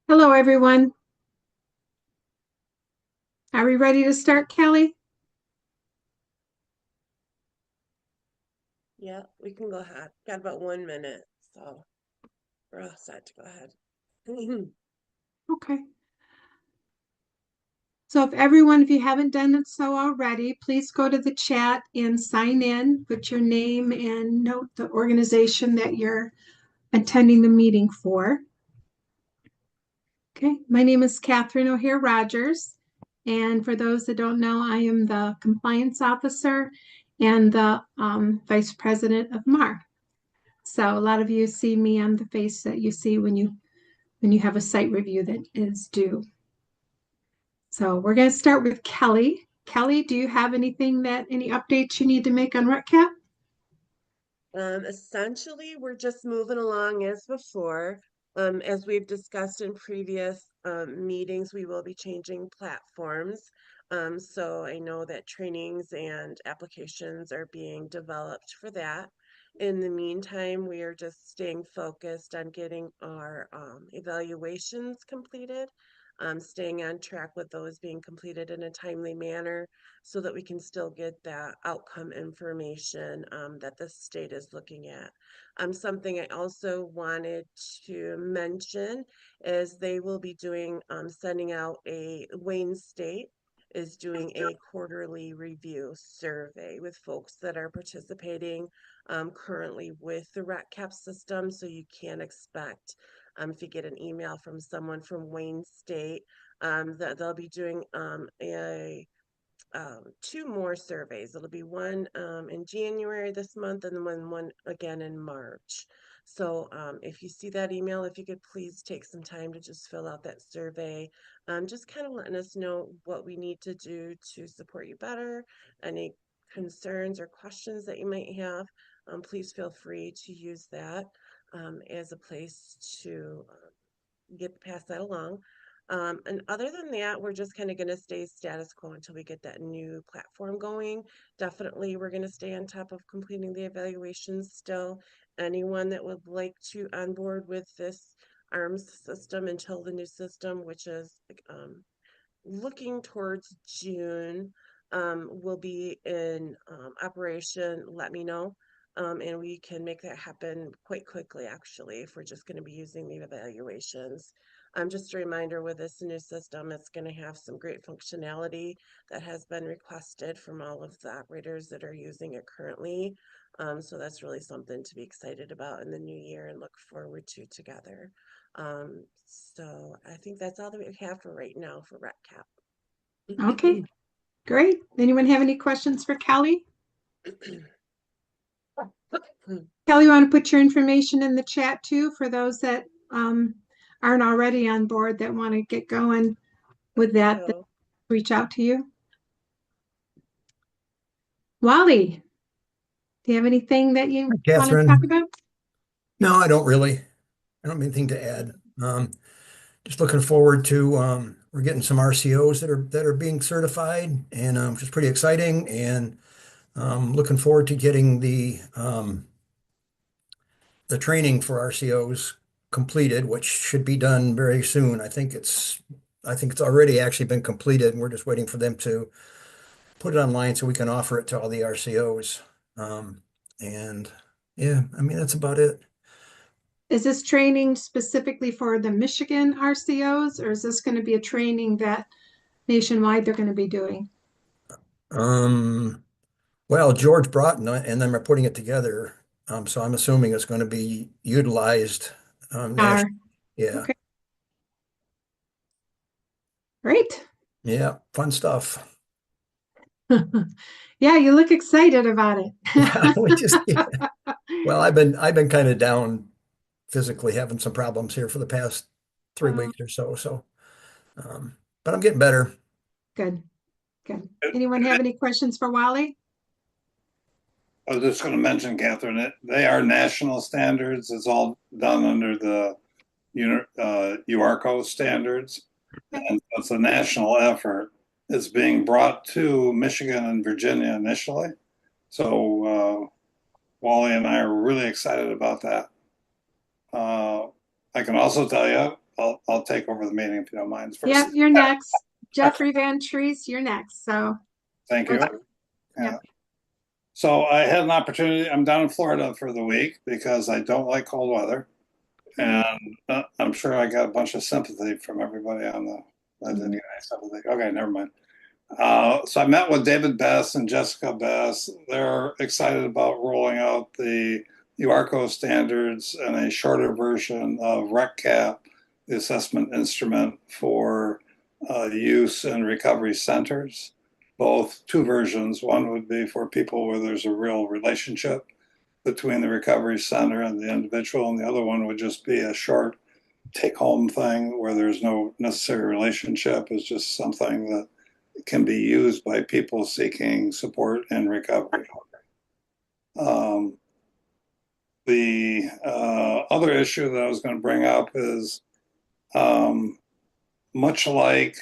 Hello, everyone. Are we ready to start, Kelly? Yeah, we can go ahead. Got about 1 minute, so we're all set to go ahead. Okay. So if you haven't done it so already, please go to the chat and sign in, put your name and note the organization that you're attending the meeting for. Okay. My name is Catherine O'Hare Rogers. And for those that don't know, I am the compliance officer and the vice president of MARR. So a lot of you see me on the face that you see when you have a site review that is due. So we're going to start with Kelly. Kelly, do you have any updates you need to make on RETCAP? Essentially, we're just moving along as before. As we've discussed in previous meetings, we will be changing platforms. So I know that trainings and applications are being developed for that. In the meantime, we are just staying focused on getting our evaluations completed, staying on track with those being completed in a timely manner so that we can still get that outcome information that the state is looking at. Something I also wanted to mention is they will be doing, sending out Wayne State is doing a quarterly review survey with folks that are participating currently with the RATCAP system. So you can expect, if you get an email from someone from Wayne State, that they'll be doing two more surveys. It'll be one in January this month and then one again in March. So if you see that email, if you could please take some time to just fill out that survey, just kind of letting us know what we need to do to support you better, any concerns or questions that you might have. Please feel free to use that as a place to get pass that along. And other than that, we're just kind of going to stay status quo until we get that new platform going. Definitely, we're going to stay on top of completing the evaluations still. Anyone that would like to onboard with this ARMS system until the new system, which is looking towards June, will be in operation, let me know. And we can make that happen quite quickly, actually, if we're just going to be using the evaluations. Just a reminder with this new system, it's going to have some great functionality that has been requested from all of the operators that are using it currently. So that's really something to be excited about in the new year and look forward to together. So I think that's all that we have for right now for Okay, RETCAP. great. Anyone have any questions for Kelly? Kelly, you want to put your information in the chat too for those that aren't already on board that want to get going with that So, reach out to you. Wally, do you have anything that you Hi, want to talk Catherine. about? No, I don't really. I don't have anything to add. Just looking forward to we're getting some RCOs that are being certified, and which is pretty exciting. And looking forward to getting the training for RCOs completed, which should be done very soon. I think it's already actually been completed, and we're just waiting for them to put it online so we can offer it to all the RCOs. And yeah, I mean that's about it. Is this training specifically for the Michigan RCOs, or is this going to be a training that nationwide they're going to be doing? Um, well, George Broughton and them are putting it together. So I'm assuming it's going to be utilized Are nationally. Yeah. okay, great. Yeah. Fun stuff. Yeah, you look excited about Yeah. We it. just, yeah. Well, I've been kind of down physically, having some problems here for the past 3 weeks or so. So, but I'm getting better. Good, good. Anyone have any questions for Wally? I was just going to mention, Catherine, that they are national standards. It's all done under the UARCO standards, and it's a national effort. It's being brought to Michigan and Virginia initially. So Wally and I are really excited about that. I can also tell you I'll take over the meeting if you don't mind Yep, first. you're next. Jeffrey Van Treese, you're next. So, Thank you. yep. Yeah. So I had an opportunity. I'm down in Florida for the week because I don't like cold weather, and I'm sure I got a bunch of sympathy from everybody on the. I didn't get any sympathy. Okay, never mind. So I met with David Bess and Jessica Bess. They're excited about rolling out the UARCO standards and a shorter version of RECCAP, the assessment instrument for use in recovery centers. Both two versions. One would be for people where there's a real relationship between the recovery center and the individual, and the other one would just be a short take-home thing where there's no necessary relationship. It's just something that can be used by people seeking support in recovery. The other issue that I was going to bring up is much like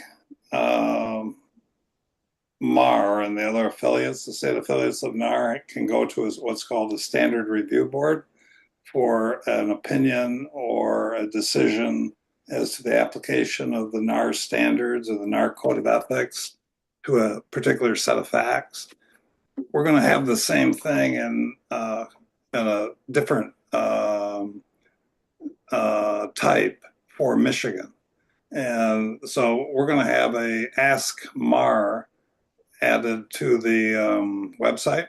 MARR and the other affiliates, the state affiliates of NAR can go to what's called a standard review board for an opinion or a decision as to the application of the NAR standards or the NAR code of ethics to a particular set of facts. We're going to have the same thing in a different type for Michigan. And so we're going to have a Ask MAR added to the website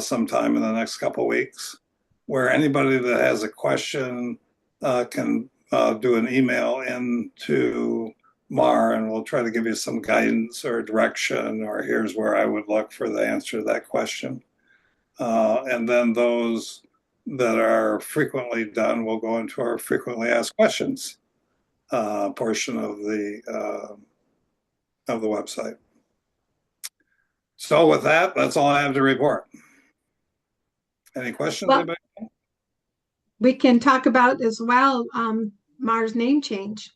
sometime in the next couple of weeks, where anybody that has a question can do an email into MAR, and we'll try to give you some guidance or direction, or here's where I would look for the answer to that question. And then those that are frequently done will go into our frequently asked questions portion of the website. So with that, that's all I have to report. Any questions, Well, anybody? we can talk about as well MARR's name change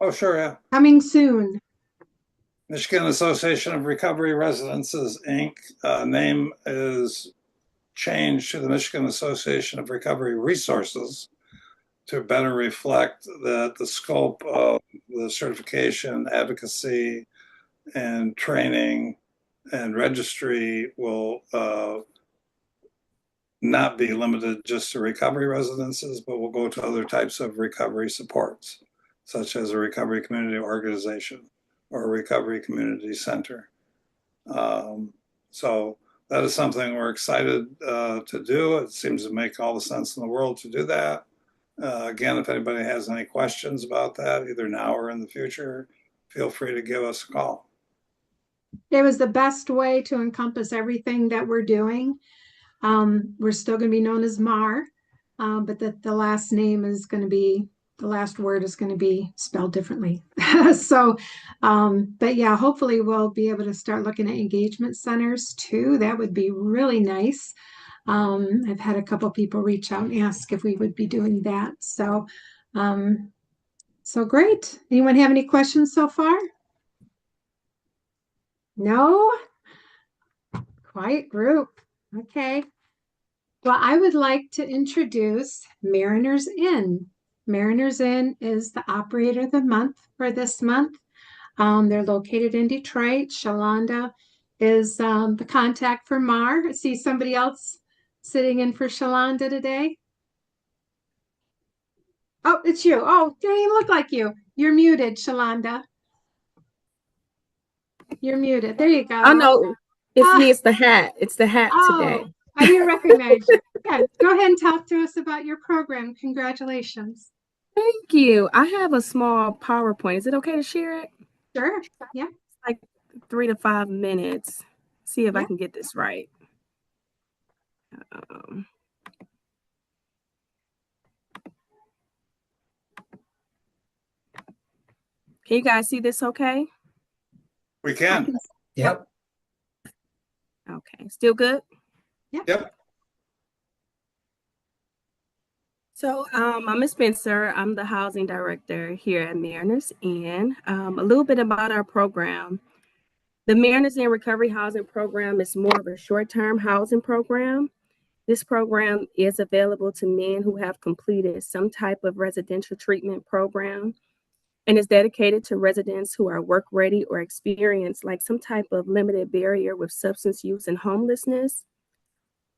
Oh, sure, yeah. coming soon. Michigan Association of Recovery Residences, Inc. Name is changed to the Michigan Association of Recovery Resources to better reflect that the scope of the certification, advocacy, and training and registry will not be limited just to recovery residences, but will go to other types of recovery supports, such as a recovery community organization or a recovery community center. So that is something we're excited to do. It seems to make all the sense in the world to do that. Again, if anybody has any questions about that, either now or in the future, feel free to give us a call. It was the best way to encompass everything that we're doing. We're still going to be known as MAR, but the last name is going to be, the last word is going to be spelled differently. So, but yeah, hopefully we'll be able to start looking at engagement centers too. That would be really nice. I've had a couple people reach out and ask if we would be doing that. So, so great. Anyone have any questions so far? No? Quiet group. Okay. Well, I would like to introduce Mariners Inn. Mariners Inn is the operator of the month for this month. They're located in Detroit. Shalonda is the contact for MAR. I see somebody else sitting in for Shalonda today. Oh, it's you. Oh, they didn't look like you. You're muted, Shalonda. You're muted. There you go. I know it's Ah. me. It's the hat. It's the hat Oh, today. I didn't recognize you. Yeah, go ahead and talk to us about your program. Congratulations. Thank you. I have a small PowerPoint. Is it okay to share it? Sure. Yeah. It's like 3 to 5 minutes. See if I Yeah. can get this right. Can you guys see this okay? We can. Yep. Okay. Still good? Yep. So I'm Ms. Spencer. I'm the housing director here at Mariners Inn. A little bit about our program. The Mariners Inn Recovery Housing Program is more of a short-term housing program. This program is available to men who have completed some type of residential treatment program and is dedicated to residents who are work ready or experience like some type of limited barrier with substance use and homelessness.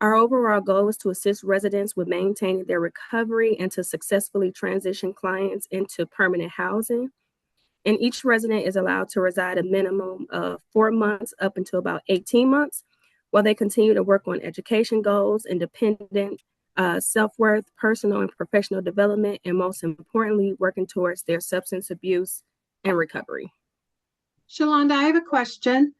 Our overall goal is to assist residents with maintaining their recovery and to successfully transition clients into permanent housing. And each resident is allowed to reside a minimum of 4 months up until about 18 months while they continue to work on education goals, independent self-worth, personal and professional development, and most importantly, working towards their substance abuse and recovery. Shalonda, I have a question.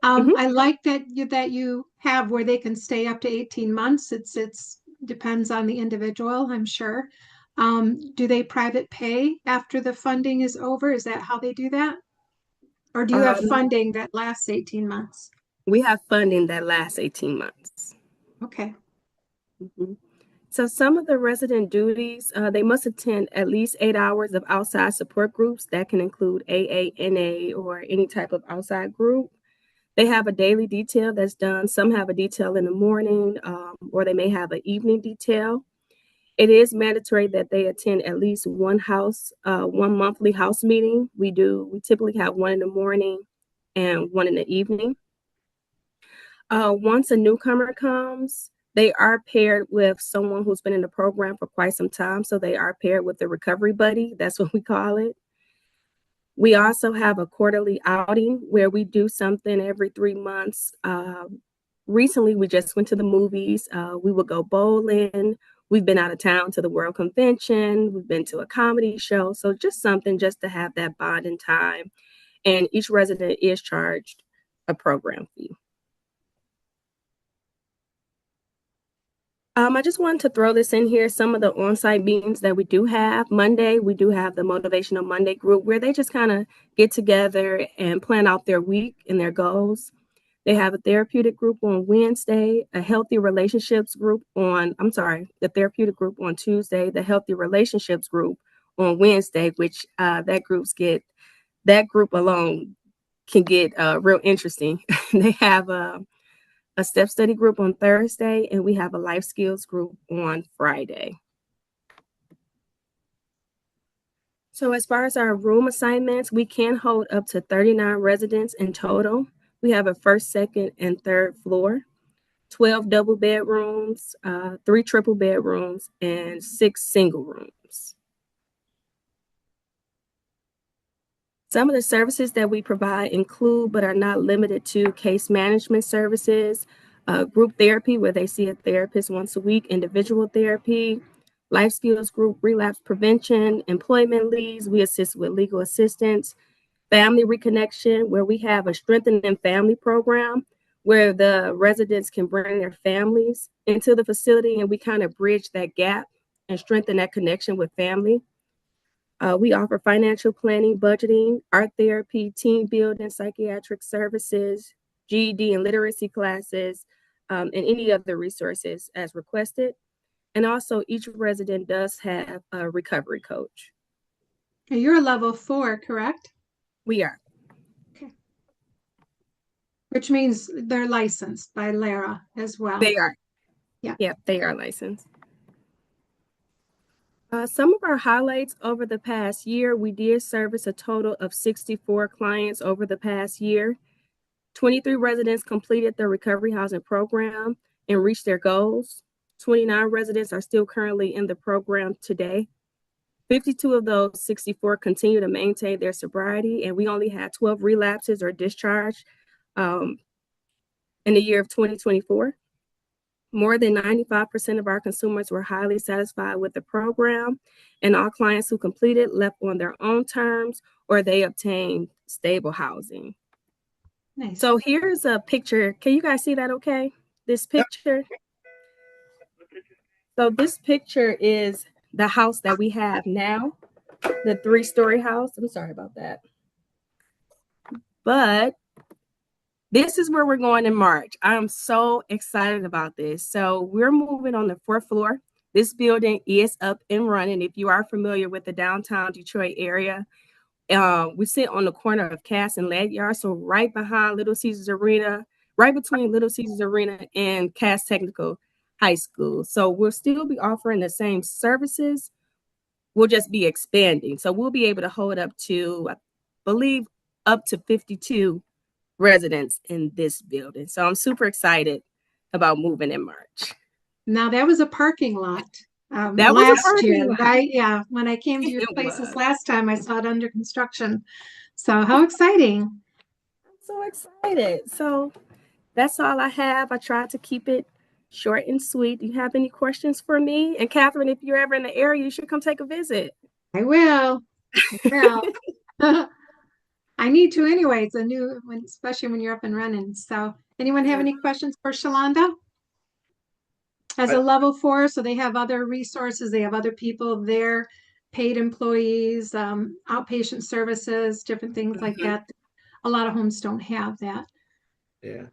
Mhm. I like that you have where they can stay up to 18 months. It's depends on the individual, I'm sure. Do they private pay after the funding is over? Is that how they do that? Or do you have Um, funding that lasts 18 months? we have funding that lasts 18 months. Okay. Mhm. So some of the resident duties, they must attend at least 8 hours of outside support groups. That can include AANA or any type of outside group. They have a daily detail that's done. Some have a detail in the morning, or they may have an evening detail. It is mandatory that they attend at least one monthly house meeting. We typically have one in the morning and one in the evening. Once a newcomer comes, they are paired with someone who's been in the program for quite some time. So they are paired with the recovery buddy. That's what we call it. We also have a quarterly outing where we do something every 3 months. Recently, we just went to the movies. We would go bowling. We've been out of town to the World Convention. We've been to a comedy show. So just something just to have that bonding time. And each resident is charged a program fee. I just wanted to throw this in here. Some of the on-site meetings that we do have. Monday, we do have the Motivational Monday group where they just kind of get together and plan out their week and their goals. They have a therapeutic group on Wednesday, the therapeutic group on Tuesday, the healthy relationships group on Wednesday, which that group alone can get real interesting. They have a step study group on Thursday, and we have a life skills group on Friday. So as far as our room assignments, we can hold up to 39 residents in total. We have a first, second, and third floor, 12 double bedrooms, 3 triple bedrooms, and 6 single rooms. Some of the services that we provide include, but are not limited to, case management services, group therapy, where they see a therapist once a week, individual therapy, life skills group, relapse prevention, employment leads. We assist with legal assistance, family reconnection, where we have a strengthening family program where the residents can bring their families into the facility and we kind of bridge that gap and strengthen that connection with family. We offer financial planning, budgeting, art therapy, team building, psychiatric services, GED and literacy classes, and any other resources as requested. And also each resident does have a recovery coach. You're a level 4, correct? We are. Okay. Which means they're licensed by LARA as well. They are. Yeah. Yeah, they are licensed. Some of our highlights over the past year, we did service a total of 64 clients over the past year. 23 residents completed the recovery housing program and reached their goals. 29 residents are still currently in the program today. 52 of those 64 continue to maintain their sobriety, and we only had 12 relapses or discharge in the year of 2024. More than 95% of our consumers were highly satisfied with the program, and all clients who completed left on their own terms or they obtained stable housing. Nice. So here's a picture. Can you guys see that okay? This picture? So this picture is the house that we have now, the 3-story house. I'm sorry about that. But this is where we're going in March. I am so excited about this. So we're moving on the 4th floor. This building is up and running. If you are familiar with the downtown Detroit area, we sit on the corner of Cass and Ledyard, so right behind Little Caesars Arena, right between Little Caesars Arena and Cass Technical high school. So we'll still be offering the same services. We'll just be expanding. So we'll be able to hold up to, I believe, up to 52 residents in this building. So I'm super excited about moving in March. Now that was a parking lot That was a last year, parking lot. right? Yeah. When I came to your It places was. last time, I saw it under construction. So how exciting. I'm so excited. So that's all I have. I tried to keep it short and sweet. Do you have any questions for me? And Catherine, if you're ever in the area, you should come take a visit. I will. I will. I need to anyway. It's a new one, especially when you're up and running. So anyone have any questions for Shalonda? As a level 4, so they have other resources, they have other people there, paid employees, outpatient services, different things like that. A lot of homes don't have that. Yeah.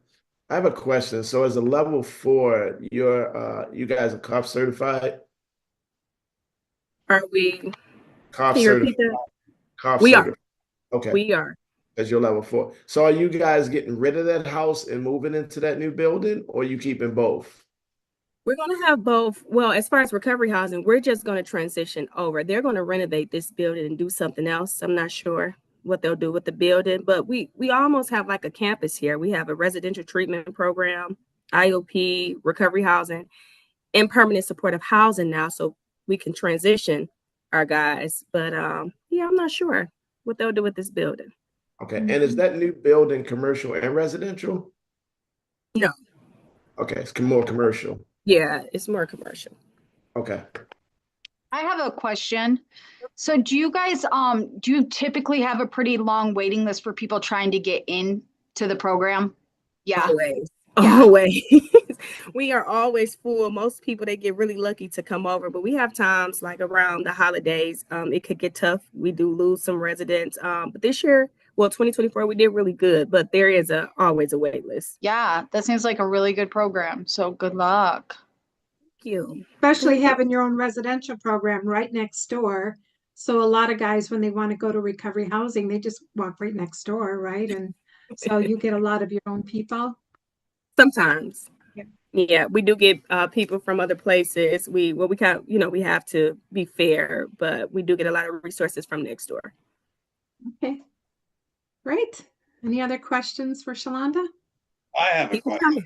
I have a question. So as a level 4, you guys are COP certified? Are we? COP Can you repeat certified. that? COP We are. certified. Okay. We are. As your level 4. So are you guys getting rid of that house and moving into that new building, or are you keeping both? We're going to have both. Well, as far as recovery housing, we're just going to transition over. They're going to renovate this building and do something else. I'm not sure what they'll do with the building, but we almost have like a campus here. We have a residential treatment program, IOP, recovery housing, and permanent supportive housing now, so we can transition our guys. But yeah, I'm not sure what they'll do with this building. Okay. And is that new building commercial and residential? No. Okay. It's more commercial. Yeah, it's more commercial. Okay. I have a question. So do you guys, do you typically have a pretty long waiting list for people trying to get into the program? Yeah. Always. Yeah. Always. We are always full. Most people, they get really lucky to come over, but we have times like around the holidays. It could get tough. We do lose some residents. But this year, well, 2024, we did really good, but there is always a wait list. Yeah, that seems like a really good program. So good luck. Thank you. Especially having your own residential program right next door. So a lot of guys, when they want to go to recovery housing, they just walk right next door, right? And so you get a lot of your own people. Sometimes. Yeah. Yeah, we do get people from other places. We kind of, we have to be fair, but we do get a lot of resources from next door. Okay. Great. Any other questions for Shalonda? I have a Keep them question.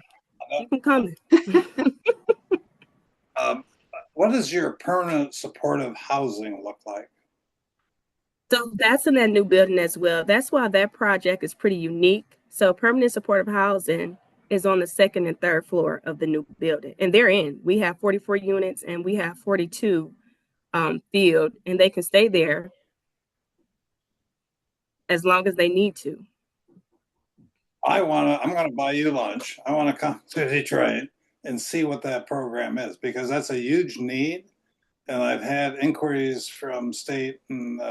coming. Keep them coming. What does your permanent supportive housing look like? So that's in that new building as well. That's why that project is pretty unique. So permanent supportive housing is on the 2nd and 3rd floor of the new building. And they're in. We have 44 units and we have 42 field, and they can stay there as long as they need to. I'm gonna buy you lunch. I want to come to Detroit and see what that program is, because that's a huge need. And I've had inquiries from state and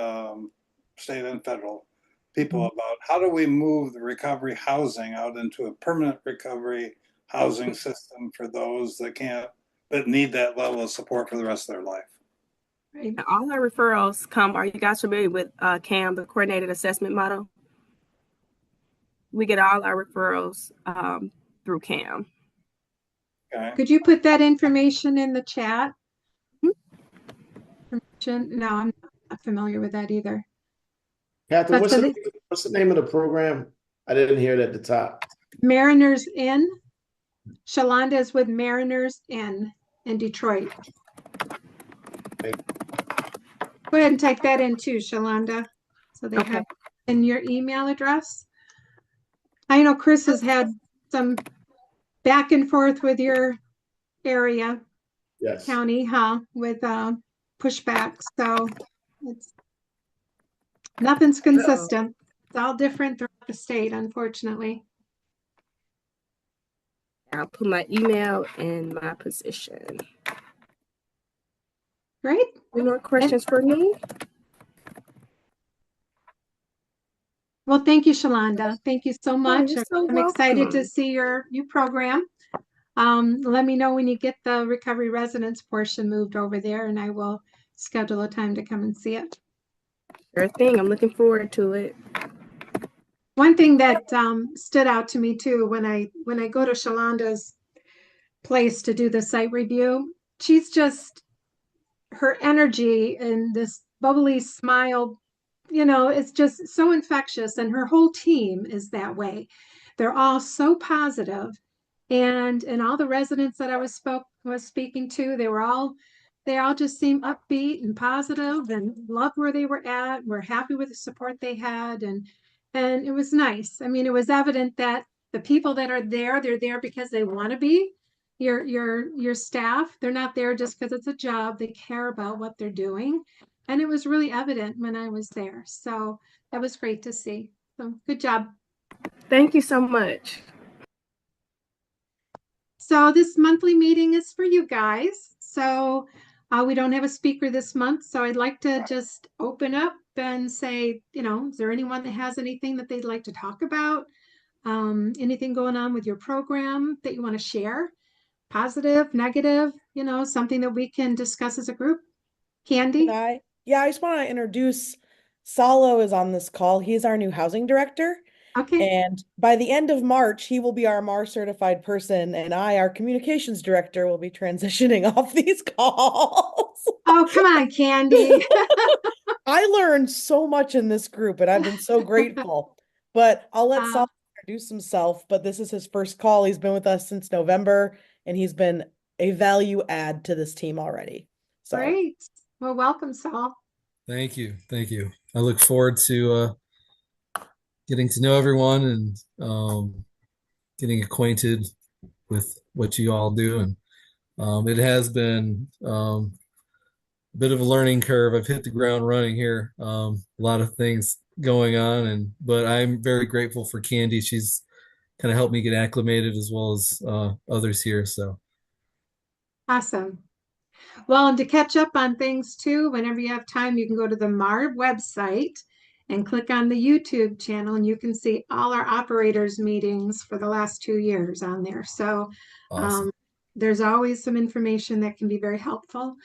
federal people about how do we move the recovery housing out into a permanent recovery housing system for those that need that level of support for the rest of their life. Right. All our referrals come. Are you guys familiar with CAM, the coordinated assessment model? We get all our referrals through CAM. Okay. Could you put that information in the chat? Mm-hmm. No, I'm not familiar with that either. Catherine, But what's the name of the program? I didn't hear it at the top. Mariners Inn. Shalonda is with Mariners Inn in Detroit. Thank Go ahead and type that in too, Shalonda. So they Okay. have in your email address. I know Chris has had some back and forth with your area, Yes. county, with pushback. So nothing's consistent. It's all different throughout the state, unfortunately. I'll put my email and my position. Great. Any more questions for me? Well, thank you, Shalonda. Thank you so much. you're so I'm excited to welcome. see your new program. Let me know when you get the recovery residence portion moved over there, and I will schedule a time to come and see it. Sure thing. I'm looking forward to it. One thing that stood out to me too when I go to Shalonda's place to do the site review. She's just, her energy and this bubbly smile, it's just so infectious. And her whole team is that way. They're all so positive. And all the residents that I was speaking to, they all just seem upbeat and positive and loved where they were at, were happy with the support they had. And it was nice. I mean, it was evident that the people that are there, they're there because they want to be your staff. They're not there just because it's a job. They care about what they're doing. And it was really evident when I was there. So that was great to see. So good job. Thank you so much. So this monthly meeting is for you guys. So we don't have a speaker this month. So I'd like to just open up and say, is there anyone that has anything that they'd like to talk about? Anything going on with your program that you want to share? Positive, negative, something that we can discuss as a group. Candy? I just want to introduce Salo is on this call. He's our new housing director. Okay. And by the end of March, he will be our MARR certified person, and our communications director, will be transitioning off these calls. Oh, come on, Candy. I learned so much in this group, and I've been so grateful. But I'll let Salo introduce himself. But this is his first call. He's been with us since November, and he's been a value add to this team already. So Great. Well, welcome, Saul. Thank you. Thank you. I look forward to getting to know everyone and getting acquainted with what you all do. And it has been a bit of a learning curve. I've hit the ground running here. A lot of things going on, but I'm very grateful for Candy. She's kind of helped me get acclimated as well as others here. So Awesome. Well, and to catch up on things too, whenever you have time, you can go to the MARR website and click on the YouTube channel, and you can see all our operators meetings for the last 2 years on there. So awesome. There's always some information that can be very helpful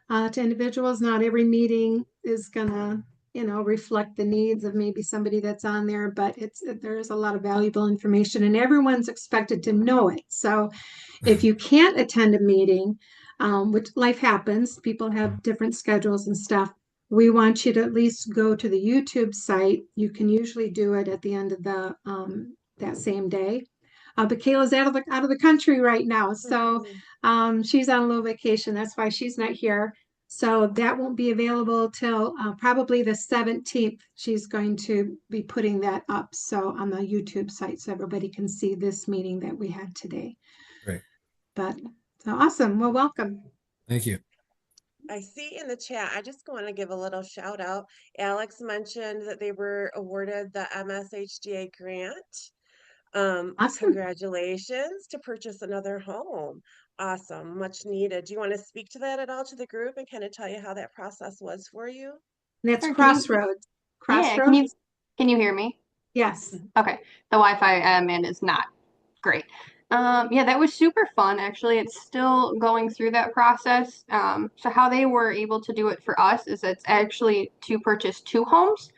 to individuals. Not every meeting is gonna, reflect the needs of maybe somebody that's on there, but there's a lot of valuable information, and everyone's expected to know it. So if you can't attend a meeting, which life happens, people have different schedules and stuff. We want you to at least go to the YouTube site. You can usually do it at the end of the that same day. But Kayla's out of the country right now, so she's on a little vacation. That's why she's not here. So that won't be available till probably the 17th. She's going to be putting that up on the YouTube site, so everybody can see this meeting that we had today. Great. But so awesome. Well, welcome. Thank you. I see in the chat, I just want to give a little shout out. Alex mentioned that they were awarded the MSHDA grant. Awesome. Congratulations to purchase another home. Awesome, much needed. Do you want to speak to that at all to the group and kind of tell you how that process was for you? That's Sure, Crossroads. Yeah, Crossroads? can you hear me? Yes. Okay. The Wi-Fi I'm in is not great. Yeah, that was super fun actually. It's still going through that process. So how they were able to do it for us is it's actually to purchase two homes.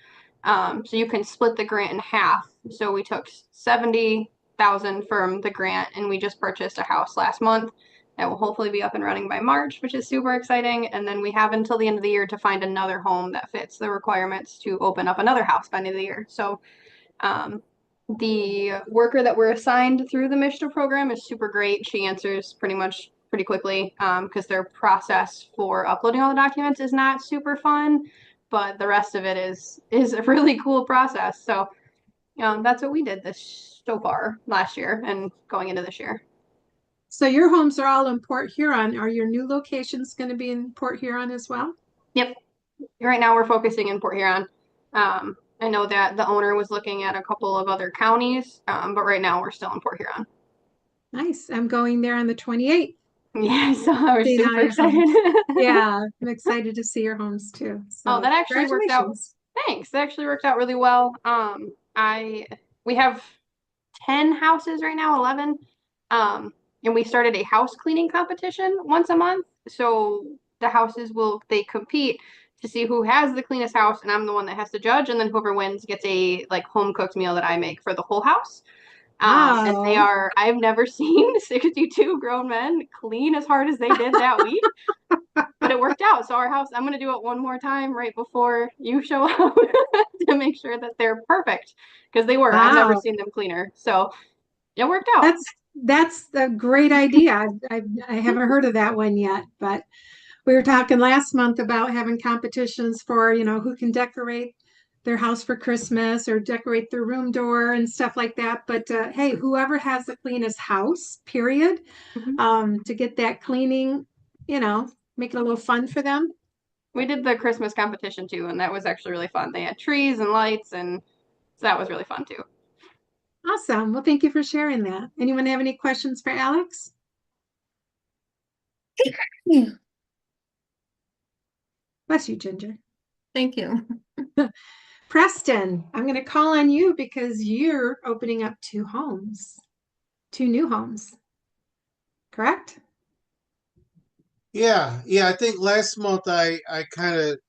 So you can split the grant in half. So we took 70,000 from the grant and we just purchased a house last month. That will hopefully be up and running by March, which is super exciting. And then we have until the end of the year to find another home that fits the requirements to open up another house by the end of the year. So the worker that we're assigned through the Mishta program is super great. She answers pretty quickly because their process for uploading all the documents is not super fun, but the rest of it is a really cool process. So that's what we did this so far last year and going into this year. So your homes are all in Port Huron. Are your new locations going to be in Port Huron as well? Yep. Right now we're focusing in Port Huron. I know that the owner was looking at a couple of other counties, but right now we're still in Port Huron. Nice. I'm going there on the 28th. Yeah, so I was super excited. Yeah, I'm excited to see your homes too. So that actually worked out. Thanks. That actually worked out really well. We have 10 houses right now, 11. And we started a house cleaning competition once a month. So the houses they compete to see who has the cleanest house, and I'm the one that has to judge, and then whoever wins gets a home cooked meal that I make for the whole house. And they Wow. are, I've never seen 62 grown men clean as hard as they did that week, but it worked out. So our house, I'm going to do it one more time right before you show up to make sure that they're perfect because they were. I've never Wow. seen them cleaner. So it worked out. That's a great idea. I haven't heard of that one yet, but we were talking last month about having competitions for, who can decorate their house for Christmas or decorate their room door and stuff like that. But hey, whoever has the cleanest house, period, Mhm. to get that cleaning, make it a little fun for them. We did the Christmas competition too, and that was actually really fun. They had trees and lights, and so that was really fun too. Awesome. Well, thank you for sharing that. Anyone have any questions for Alex? Yeah. Bless you, Ginger. Thank you. Preston, I'm going to call on you because you're opening up two new homes, correct? Yeah, I think last month I kind of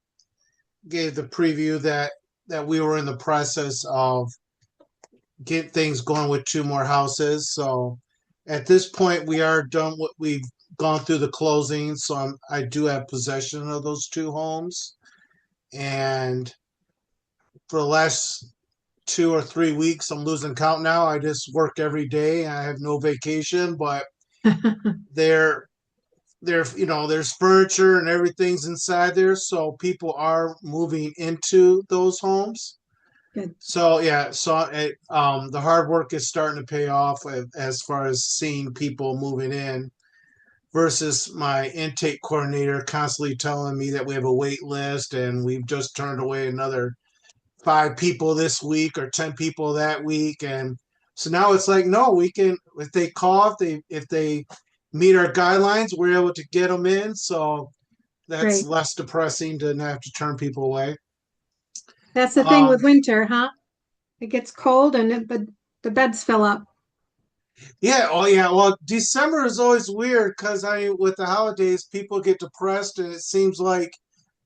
gave the preview that we were in the process of get things going with two more houses. So at this point we are done what we've gone through the closing, so I do have possession of those two homes. And for the last 2 or 3 weeks, I'm losing count now. I just work every day and I have no vacation, but they're there's furniture and everything's inside there, so people are moving into those homes. Good. So yeah, the hard work is starting to pay off as far as seeing people moving in versus my intake coordinator constantly telling me that we have a wait list and we've just turned away another 5 people this week or 10 people that week. And so now it's like, no, we can, if they call, if they meet our guidelines, we're able to get them in. So that's Great. less depressing to not have to turn people away. That's the thing with winter, huh? It gets cold and the beds fill up. Yeah, oh yeah. Well, December is always weird because with the holidays, people get depressed, and it seems like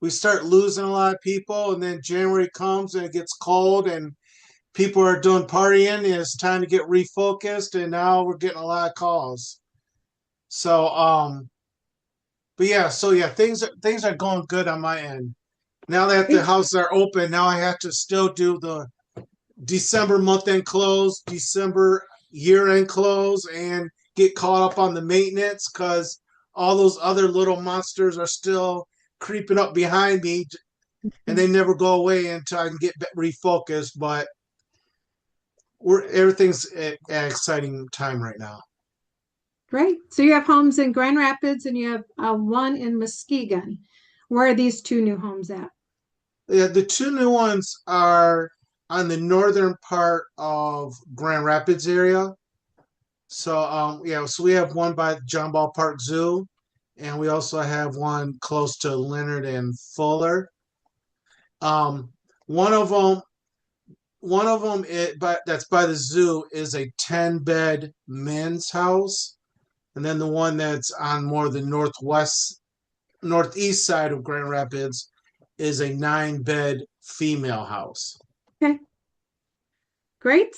we start losing a lot of people, and then January comes and it gets cold, and people are doing partying, and it's time to get refocused, and now we're getting a lot of calls. So, but yeah, things are going good on my end. Now that the Great. houses are open, now I have to still do the December month end close, December year end close, and get caught up on the maintenance because all those other little monsters are still creeping up behind me, and they never go away until I can get refocused. But everything's at an exciting time right now. Great. So you have homes in Grand Rapids and you have one in Muskegon. Where are these two new homes at? Yeah, the two new ones are on the northern part of Grand Rapids area. So so we have one by John Ball Park Zoo, and we also have one close to Leonard and Fuller. Um, one of them, but that's by the zoo is a 10-bed men's house, and then the one that's on more the northeast side of Grand Rapids is a 9-bed female house. Okay. Great.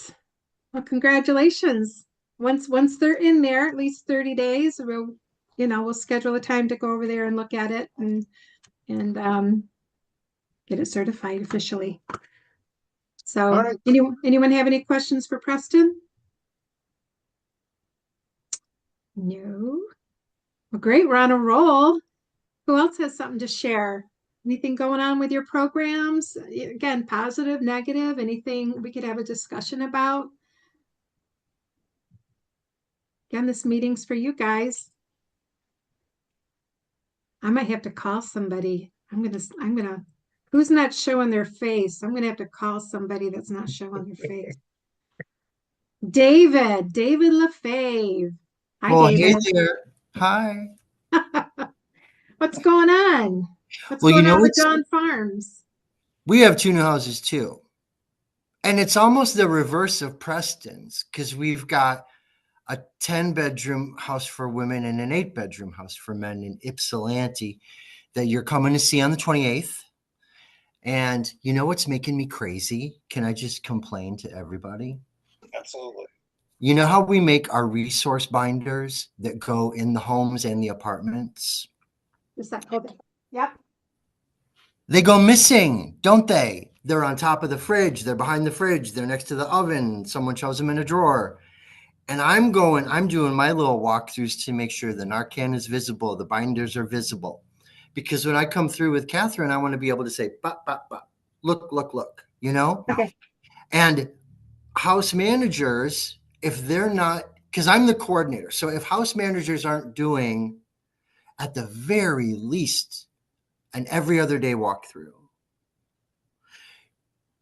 Well, congratulations. Once they're in there, at least 30 days, we'll schedule a time to go over there and look at it and get it certified officially. So, All right. anyone have any questions for Preston? No. Well, great. We're on a roll. Who else has something to share? Anything going on with your programs? Again, positive, negative, anything we could have a discussion about? Again, this meeting's for you guys. I might have to call somebody. Who's not showing their face? I'm gonna have to call somebody that's not showing their face. David LaFave. Hi, Well, David. hey there. Hi. What's going on? What's Well, going on with it's Dawn Farms? we have two new houses too. And it's almost the reverse of Preston's because we've got a 10-bedroom house for women and an 8-bedroom house for men in Ypsilanti that you're coming to see on the 28th. And you know what's making me crazy? Can I just complain to everybody? Absolutely. You know how we make our resource binders that go in the homes and the apartments? Is that hold it? Yep. They go missing, don't they? They're on top of the fridge. They're behind the fridge. They're next to the oven. Someone shows them in a drawer. And I'm doing my little walkthroughs to make sure the Narcan is visible, the binders are visible. Because when I come through with Catherine, I want to be able to say, bop, bop, bop, look, look, look, you know? Okay. And house managers, if they're not, because I'm the coordinator. So if house managers aren't doing at the very least an every other day walkthrough,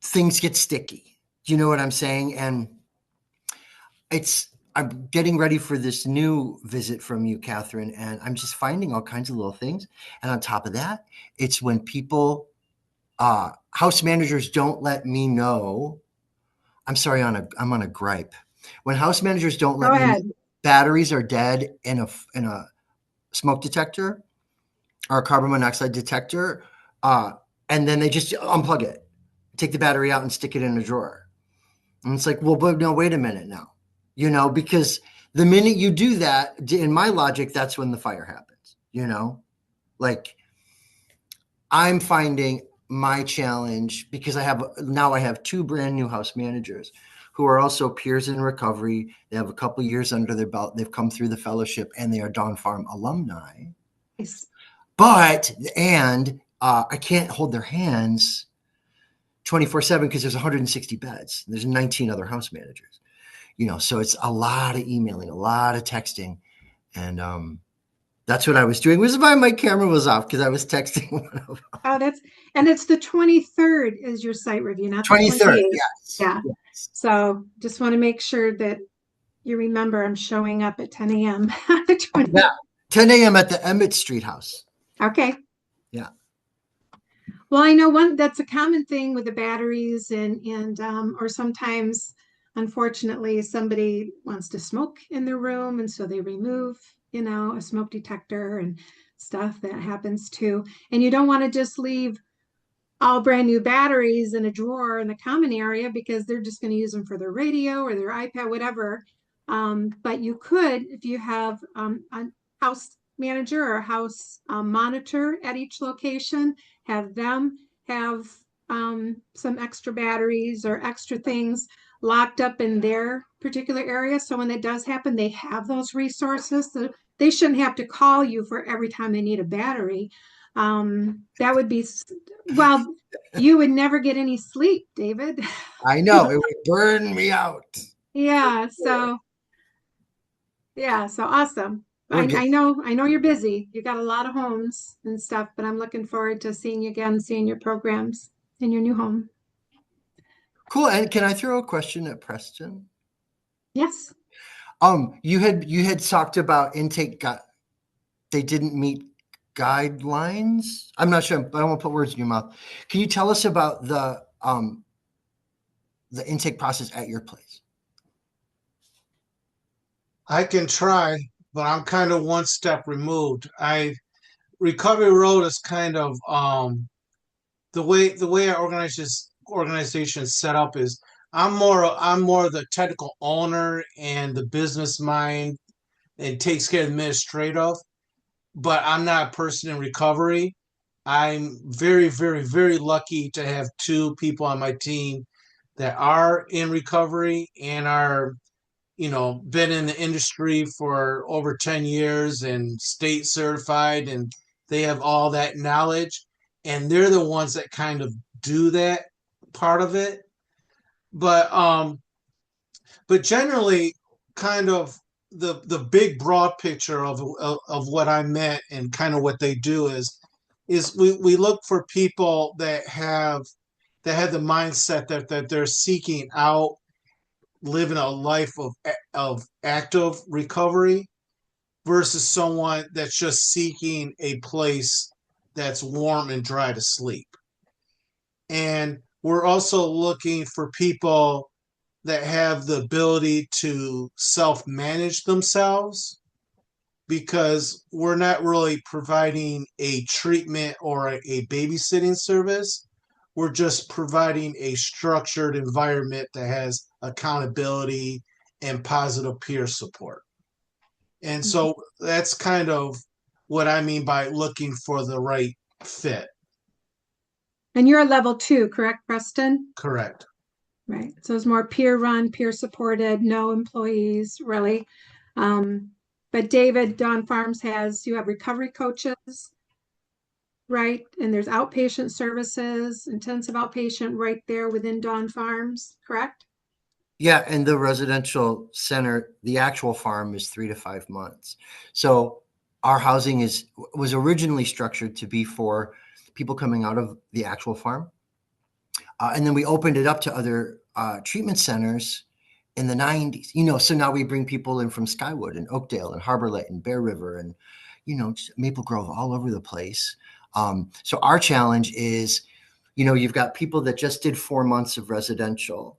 things get sticky. Do you know what I'm saying? And I'm getting ready for this new visit from you, Catherine, and I'm just finding all kinds of little things. And on top of that, it's when people, house managers don't let me know. I'm sorry, I'm on a gripe. When house managers don't let Go me know ahead. batteries are dead in a smoke detector or a carbon monoxide detector, and then they just unplug it, take the battery out and stick it in a drawer. And it's like, well, but no, wait a minute now, because the minute you do that, in my logic, that's when the fire happens, like I'm finding my challenge because I have two brand new house managers who are also peers in recovery. They have a couple years under their belt. They've come through the fellowship and they are Dawn Farm alumni. Nice. And I can't hold their hands 24/7 because there's 160 beds. There's 19 other house managers, so it's a lot of emailing, a lot of texting. And that's what I was doing. Which is why my camera was off, because I was texting one of them. Oh, it's the 23rd is your site review, not the 23rd, 28th. yes. Yeah. Yes. So just want to make sure that you remember I'm showing up at 10 a.m. Yeah, 10 a.m. at the Emmett Street house. Okay. Yeah. Well, I know that's a common thing with the batteries and or sometimes, unfortunately, somebody wants to smoke in their room and so they remove, a smoke detector and stuff that happens too. And you don't want to just leave all brand new batteries in a drawer in the common area because they're just going to use them for their radio or their iPad, whatever. But you could, if you have a house manager or a house monitor at each location, have them have some extra batteries or extra things locked up in their particular area. So when it does happen, they have those resources. So they shouldn't have to call you for every time they need a battery. That would be, well, you would never get any sleep, David. I know, it would burn me out. Yeah, so awesome. I know you're busy. You got a lot of homes and stuff, but I'm looking forward to seeing you again, seeing your programs in your new home. Cool. And can I throw a question at Preston? Yes. You had talked about intake. They didn't meet guidelines. I'm not sure. I don't want to put words in your mouth. Can you tell us about the intake process at your place? I can try, but I'm kind of one step removed. Recovery Road is kind of the way our organization is set up is I'm more the technical owner and the business mind and takes care of administrative, but I'm not a person in recovery. I'm very, very, very lucky to have two people on my team that are in recovery and are, been in the industry for over 10 years and state certified, and they have all that knowledge. And they're the ones that kind of do that part of it. But generally, kind of the big broad picture of what I meant and kind of what they do is we look for people that have the mindset that they're seeking out living a life of active recovery versus someone that's just seeking a place that's warm and dry to sleep. And we're also looking for people that have the ability to self manage themselves because we're not really providing a treatment or a babysitting service. We're just providing a structured environment that has accountability and positive peer support. And so that's kind of what I mean by looking for the right fit. And you're a level 2, correct, Preston? Correct. Right. So it's more peer run, peer supported, no employees really. But David, Dawn Farms you have recovery coaches, right? And there's outpatient services, intensive outpatient right there within Dawn Farms, correct? Yeah, and the residential center, the actual farm is 3 to 5 months. So our housing was originally structured to be for people coming out of the actual farm. And then we opened it up to other treatment centers in the 90s. So now we bring people in from Skywood and Oakdale and Harbor Light and Bear River and, just Maple Grove, all over the place. So our challenge is, you've got people that just did 4 months of residential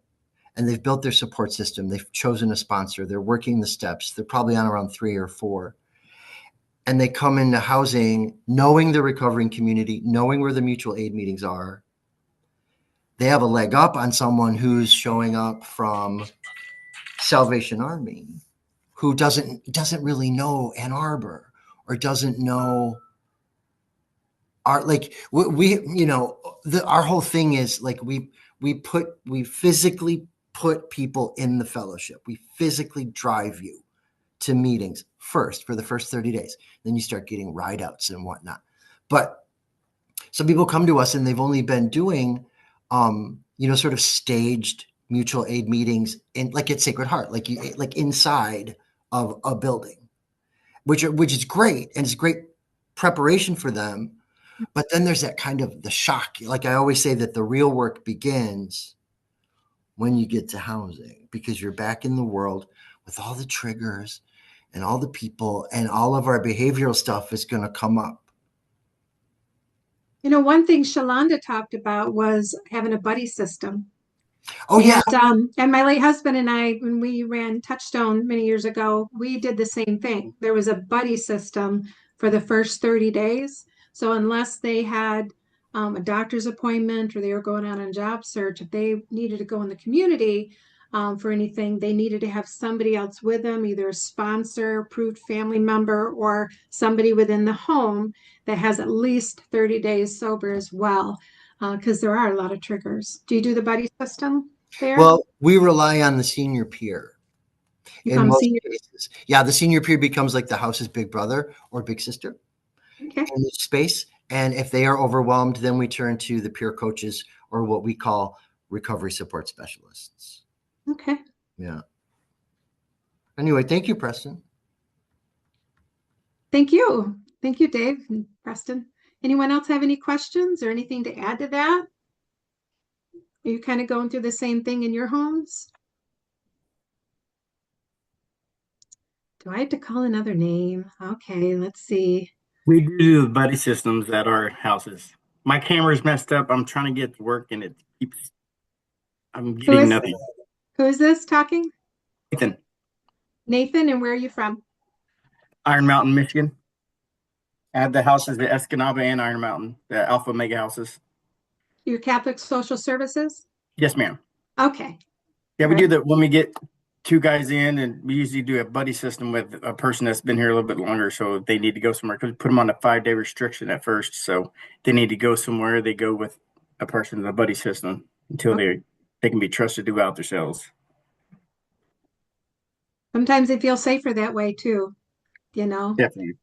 and they've built their support system. They've chosen a sponsor. They're working the steps. They're probably on around 3 or 4. And they come into housing knowing the recovering community, knowing where the mutual aid meetings are. They have a leg up on someone who's showing up from Salvation Army, who doesn't really know Ann Arbor or doesn't know our, like our whole thing is like we physically put people in the fellowship. We physically drive you to meetings first for the first 30 days. Then you start getting ride outs and whatnot. But some people come to us and they've only been doing sort of staged mutual aid meetings in like at Sacred Heart, like inside of a building, which is great. And it's great preparation for them. But then there's that kind of the shock. Like I always say that the real work begins when you get to housing, because you're back in the world with all the triggers and all the people, and all of our behavioral stuff is going to come up. One thing Shalonda talked about was having a buddy system. Oh, yeah. And my late husband and I, when we ran Touchstone many years ago, we did the same thing. There was a buddy system for the first 30 days. So unless they had a doctor's appointment or they were going out on job search, if they needed to go in the community for anything, they needed to have somebody else with them, either a sponsor, approved family member, or somebody within the home that has at least 30 days sober as well, because there are a lot of triggers. Do you do the buddy system there? Well, we rely on the senior peer in most cases. Yeah, the senior peer becomes like the house's big brother or big sister in each space. And if they are overwhelmed, then we turn to the peer coaches or what we call recovery support specialists. Okay. Yeah. Anyway, thank you, Preston. Thank you. Thank you, Dave and Preston. Anyone else have any questions or anything to add to that? Are you kind of going through the same thing in your homes? Do I have to call another name? Okay, let's see. We do the buddy systems at our houses. My camera's messed up. I'm trying to get to work and I'm getting nothing. Who is this talking? Nathan. Nathan, and where are you from? Iron Mountain, Michigan. I have the houses at Escanaba and Iron Mountain, the Alpha Mega houses. Your Catholic Social Services? Yes, ma'am. Okay. Yeah, we do that when we get 2 guys in, and we usually do a buddy system with a person that's been here a little bit longer, so they need to go somewhere, because we put them on a 5-day restriction at first, so they need to go somewhere. They go with a person in the buddy system until they can be trusted to go out themselves. Sometimes they feel safer that way too, Definitely.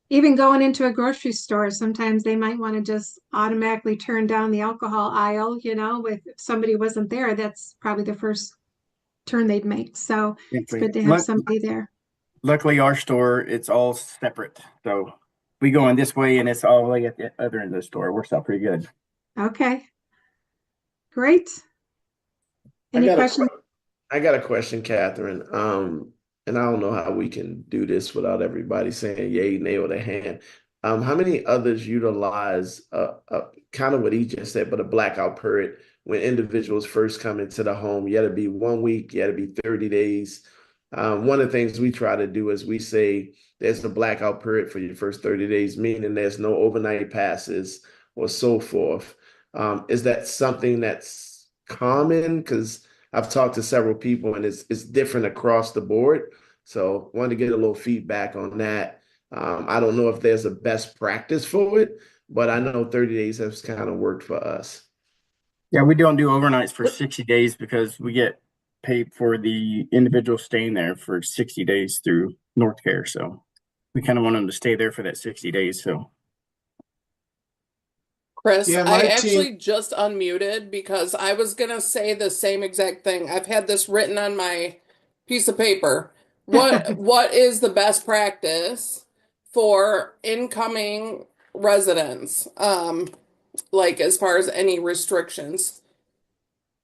Even going into a grocery store, sometimes they might want to just automatically turn down the alcohol aisle, if somebody wasn't there, that's probably the first turn they'd make. So it's good to have somebody there. Luckily, our store, it's all separate. So we go in this way and it's all the way at the other end of the store. It works out pretty good. Okay. Great. Any questions? I got a question, Catherine. And I don't know how we can do this without everybody saying yay, nay, or the hand. How many others utilize kind of what he just said, but a blackout period when individuals first come into the home? You got to be 1 week, you got to be 30 days. One of the things we try to do is we say there's a blackout period for your first 30 days, meaning there's no overnight passes or so forth. Is that something that's common? Because I've talked to several people and it's different across the board. So wanted to get a little feedback on that. I don't know if there's a best practice for it, but I know 30 days has kind of worked for us. Yeah, we don't do overnights for 60 days because we get paid for the individual staying there for 60 days through North Care. So we kind of want them to stay there for that 60 days. So Chris, Yeah, I my team. actually just unmuted because I was gonna say the same exact thing. I've had this written on my piece of paper. What is the best practice for incoming residents? Like as far as any restrictions.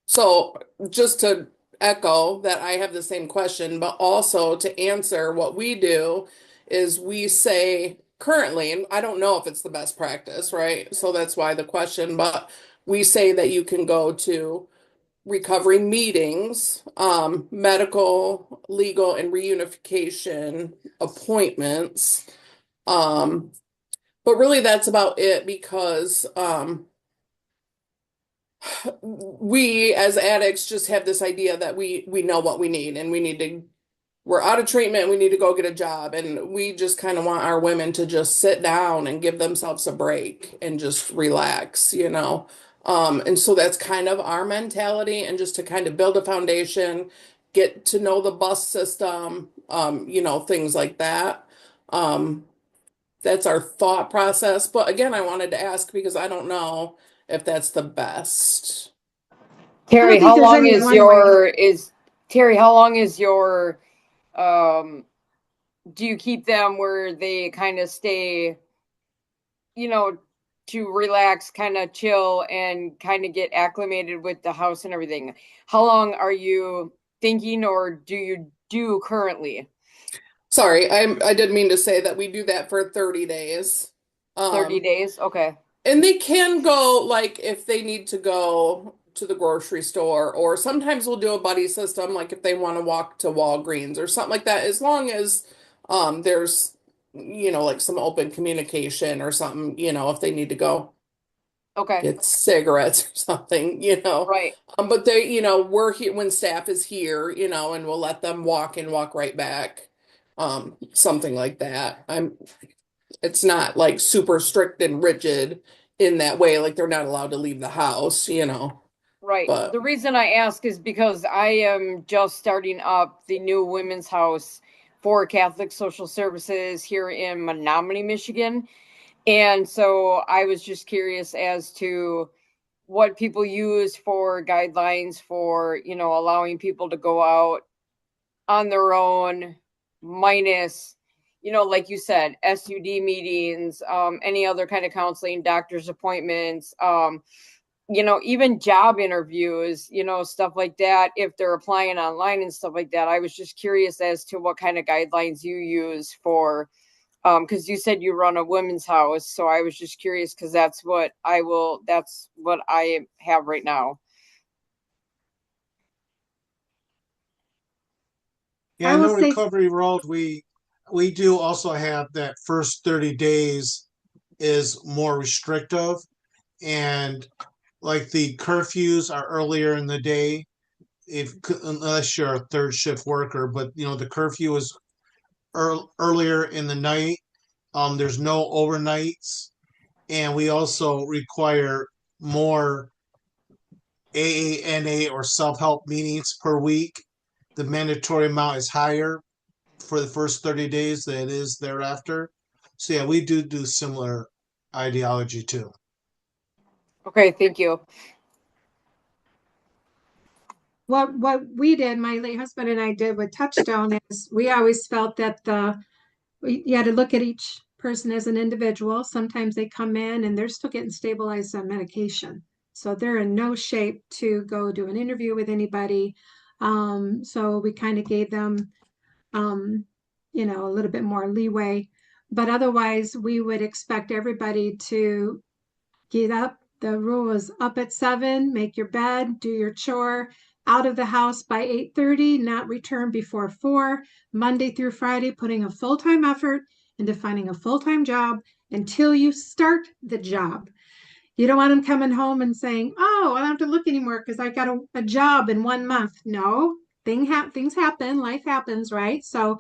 So just to echo that I have the same question, but also to answer what we do is we say currently, and I don't know if it's the best practice, right? So that's why the question, but we say that you can go to recovery meetings, medical, legal, and reunification appointments. Um, but really that's about it because we as addicts just have this idea that we know what we need and we're out of treatment, we need to go get a job, and we just kind of want our women to just sit down and give themselves a break and just relax, you know. And so that's kind of our mentality, and just to kind of build a foundation, get to know the bus system, you know, things like that. um that's our thought process, but again, I wanted to ask because I don't know if that's the best. I don't Terry, think how there's long any is one way. your is Terry, how long is your um do you keep them where they kind of stay, you know, to relax, kind of chill and kind of get acclimated with the house and everything? How long are you thinking or do you do currently? Sorry, I didn't mean to say that we do that for 30 days. 30 Um, days? Okay. and they can go like if they need to go to the grocery store, or sometimes we'll do a buddy system, like if they want to walk to Walgreens or something like that, as long as there's you know like some open communication or something, you know, if they need to go Okay. get cigarettes or something, you know. Right. But they, you know, we're here when staff is here, you know, and we'll let them walk and walk right back. Something like that. It's not like super strict and rigid in that way, like they're not allowed to leave the house, you know. Right. But The reason I ask is because I am just starting up the new women's house for Catholic Social Services here in Menominee, Michigan. And so I was just curious as to what people use for guidelines for, you know, allowing people to go out on their own, minus, you know, like you said, SUD meetings, any other kind of counseling, doctor's appointments, you know, even job interviews, you know, stuff like that, if they're applying online and stuff like that. I was just curious as to what kind of guidelines you use for, because you said you run a women's house. So I was just curious because that's what I have right now. Yeah, I I will know say, Recovery Road, we do also have that first 30 days is more restrictive, and like the curfews are earlier in the day if unless you're a third shift worker, but you know the curfew is earlier in the night. There's no overnights, and we also require more AANA or self-help meetings per week. The mandatory amount is higher for the first 30 days than it is thereafter. So yeah, we do similar ideology too. Okay, thank you. what we did, my late husband and I did with Touchstone, is we always felt that you had to look at each person as an individual. Sometimes they come in and they're still getting stabilized on medication, so they're in no shape to go do an interview with anybody. So we kind of gave them, you know, a little bit more leeway, but otherwise we would expect everybody to get up. The rule is up at 7, make your bed, do your chore, out of the house by 8:30, not return before 4, Monday through Friday, putting a full-time effort into finding a full-time job until you start the job. You don't want them coming home and saying, "Oh, well, don't have to look anymore because I got a job in 1 month. No, things happen, life happens, right? So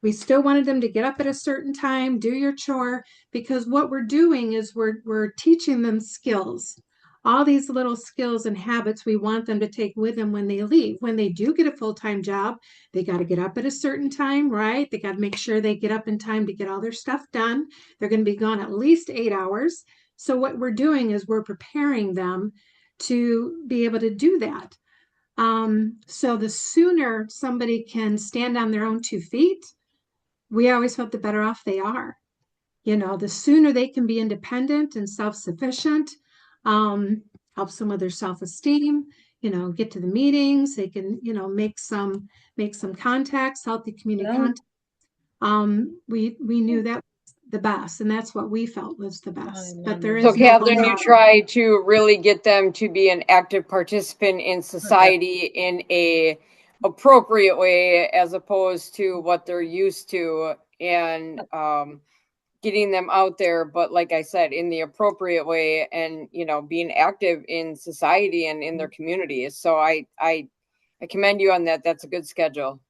we still wanted them to get up at a certain time, do your chore, because what we're doing is we're teaching them skills. All these little skills and habits we want them to take with them when they leave. When they do get a full-time job, they got to get up at a certain time, right? They got to make sure they get up in time to get all their stuff done. They're going to be gone at least 8 hours. So what we're doing is we're preparing them to be able to do that. So the sooner somebody can stand on their own 2 feet, we always felt the better off they are. The sooner they can be independent and self-sufficient, helps them with their self-esteem, get to the meetings, they can, make some contacts, healthy community contacts. We knew that was the best, and that's what we felt was the best. But there So, is no Catherine, you one. try to really get them to be an active participant in society in a appropriate way, as opposed to what they're used to, and getting them out there, but like I said, in the appropriate way, and being active in society and in their communities. So I commend you on that. That's a good schedule.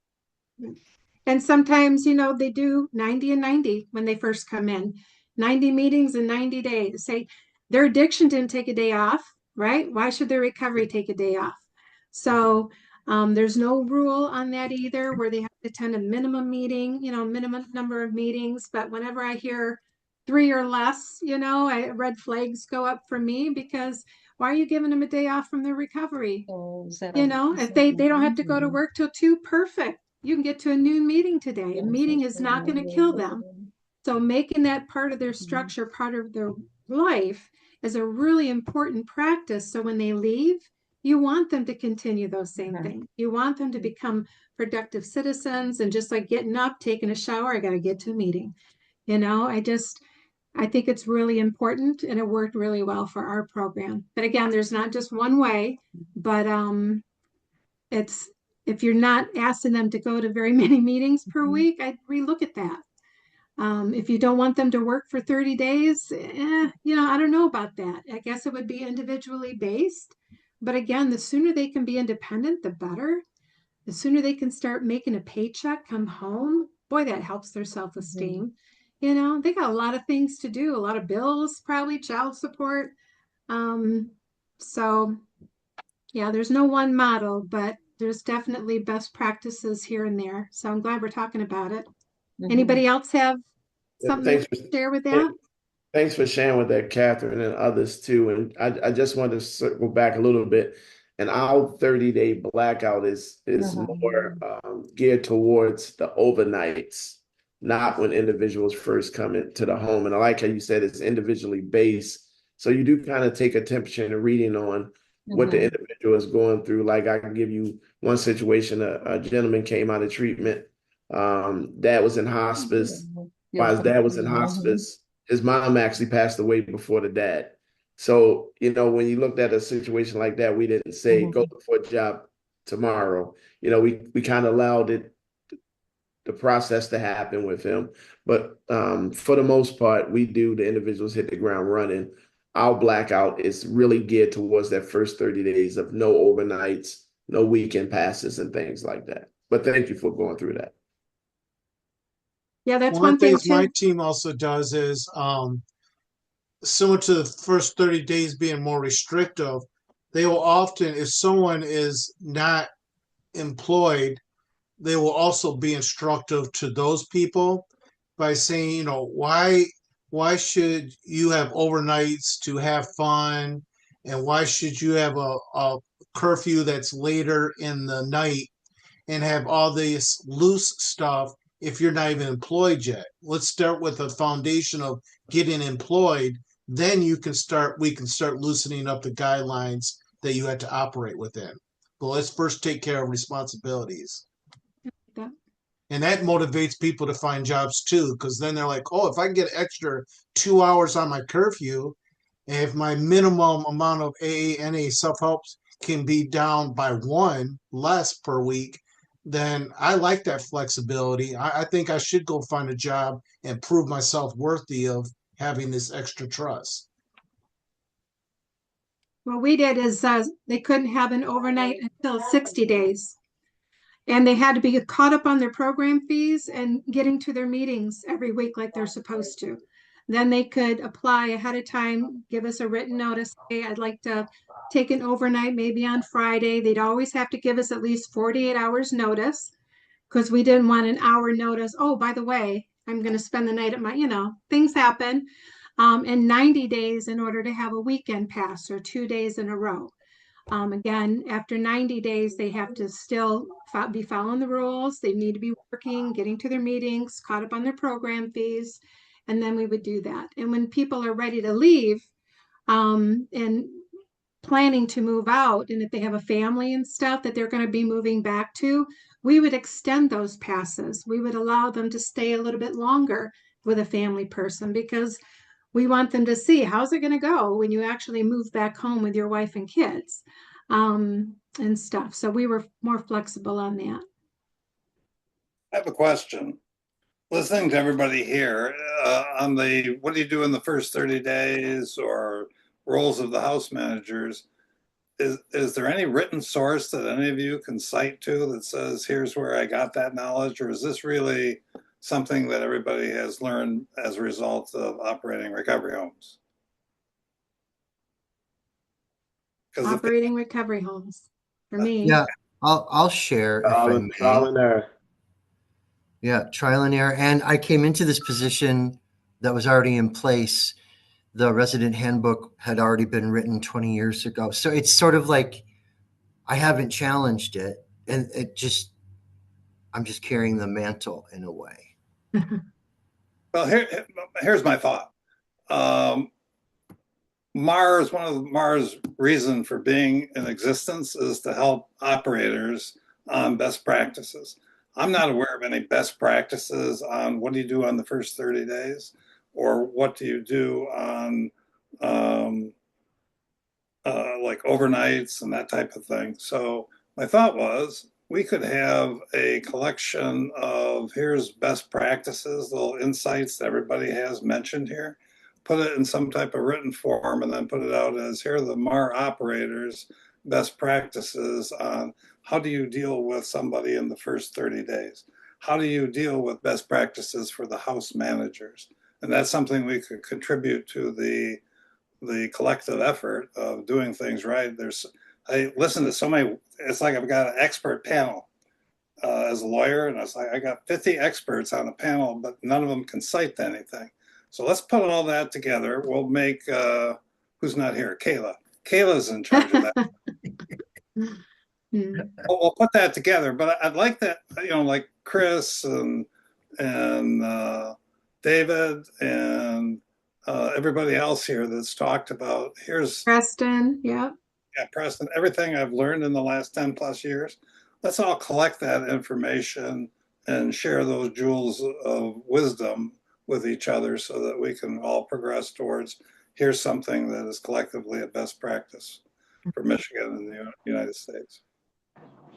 And sometimes, they do 90 and 90 when they first come in, 90 meetings in 90 days. Say their addiction didn't take a day off, right? Why should their recovery take a day off? So there's no rule on that either, where they have to attend a minimum meeting, minimum number of meetings. But whenever I hear 3 or less, red flags go up for me, because why are you giving them a day off from their recovery? If they don't have to go to work till 2, perfect. You can get to a noon meeting today. A meeting is not going to kill them. So making that part of their structure, part of their life, is a really important practice. So when they leave, you want them to continue those same things. You want them to become productive citizens, and just like getting up, taking a shower, I got to get to a meeting. I think it's really important, and it worked really well for our program. But again, there's not just one way, but it's, if you're not asking them to go to very many meetings per week, I'd relook at that. If you don't want them to work for 30 days, I don't know about that. I guess it would be individually based. But again, the sooner they can be independent, the better. The sooner they can start making a paycheck, come home, boy, that helps their self-esteem. They got a lot of things to do, a lot of bills, probably child support. So yeah, there's no one model, but there's definitely best practices here and there. So I'm glad we're talking about it. Anybody else have something Thanks to share with that? Thanks for sharing with that, Catherine, and others too. And I just wanted to circle back a little bit. And our 30-day blackout is more geared towards the overnights, not when individuals first come into the home. And I like how you said it's individually based. So you do kind of take a temperature and a reading on what the individual is going through. Like, I can give you one situation. A gentleman came out of treatment. Dad was in hospice. While his dad was in hospice, his mom actually passed away before the dad. So, when you looked at a situation like that, we didn't say go look for a job tomorrow. We kind of allowed the process to happen with him. But for the most part, the individuals hit the ground running. Our blackout is really geared towards that first 30 days of no overnights, no weekend passes, and things like that. But thank you for going through that. Yeah, that's one one of the thing things my too. team also does is similar to the first 30 days being more restrictive. They will often, if someone is not employed, they will also be instructive to those people by saying, why should you have overnights to have fun, and why should you have a curfew that's later in the night and have all this loose stuff if you're not even employed yet? Let's start with a foundation of getting employed. Then we can start loosening up the guidelines that you had to operate within. But let's first take care of responsibilities. Yeah. And that motivates people to find jobs too, because then they're like, oh, if I can get extra 2 hours on my curfew, and if my minimum amount of AANA self-help can be down by 1 less per week, then I like that flexibility. I think I should go find a job and prove myself worthy of having this extra trust. What we did is they couldn't have an overnight until 60 days. And they had to be caught up on their program fees and getting to their meetings every week like they're supposed to. Then they could apply ahead of time, give us a written notice. Hey, I'd like to take an overnight, maybe on Friday. They'd always have to give us at least 48 hours notice because we didn't want an hour notice. Oh, by the way, I'm going to spend the night at things happen. And 90 days in order to have a weekend pass or 2 days in a row. Again, after 90 days, they have to still be following the rules. They need to be working, getting to their meetings, caught up on their program fees, and then we would do that. And when people are ready to leave and planning to move out, and if they have a family and stuff that they're going to be moving back to, we would extend those passes. We would allow them to stay a little bit longer with a family person because we want them to see how's it going to go when you actually move back home with your wife and kids and stuff. So we were more flexible on that. I have a question. Listening to everybody here on the what do you do in the first 30 days or roles of the house managers, is there any written source that any of you can cite to that says here's where I got that knowledge, or is this really something that everybody has learned as a result of operating recovery homes? Operating recovery homes for me. Yeah, I'll share if I may. Trial and error. Yeah, trial and error. And I came into this position that was already in place. The resident handbook had already been written 20 years ago. So it's sort of like I haven't challenged it. And I'm just carrying the mantle in a way. Well, here's my thought. One of MARR's reason for being in existence is to help operators on best practices. I'm not aware of any best practices on what do you do on the first 30 days or what do you do on like overnights and that type of thing. So my thought was we could have a collection of here's best practices, little insights that everybody has mentioned here, put it in some type of written form and then put it out as here are the MARR operators best practices on how do you deal with somebody in the first 30 days? How do you deal with best practices for the house managers? And that's something we could contribute to the collective effort of doing things right. I listen to so many, it's like I've got an expert panel as a lawyer, and I was like, I got 50 experts on the panel, but none of them can cite anything. So let's put all that together. We'll make, who's not here? Kayla. Kayla's in charge of that. We'll put that together, but I'd like that, like Chris and David and everybody else here that's talked about. Here's Preston. Yeah, Preston. Everything I've learned in the last 10 plus years. Let's all collect that information and share those jewels of wisdom with each other so that we can all progress towards here's something that is collectively a best practice for Michigan and the United States.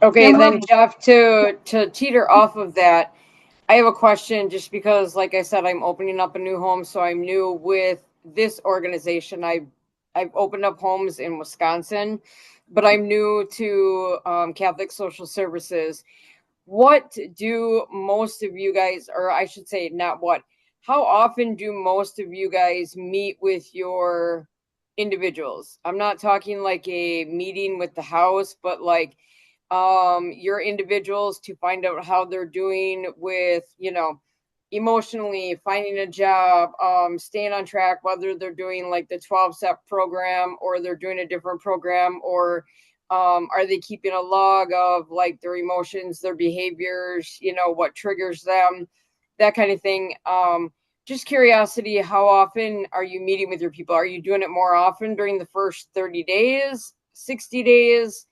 Okay, then Jeff, to teeter off of that, I have a question just because, like I said, I'm opening up a new home, so I'm new with this organization. I've opened up homes in Wisconsin, but I'm new to Catholic Social Services. What do most of you guys, or I should say, not what, how often do most of you guys meet with your individuals? I'm not talking like a meeting with the house, but like your individuals to find out how they're doing with, emotionally finding a job, staying on track, whether they're doing like the 12-step program or they're doing a different program, or are they keeping a log of like their emotions, their behaviors, what triggers them, that kind of thing. Just curiosity, how often are you meeting with your people? Are you doing it more often during the first 30 days, 60 days?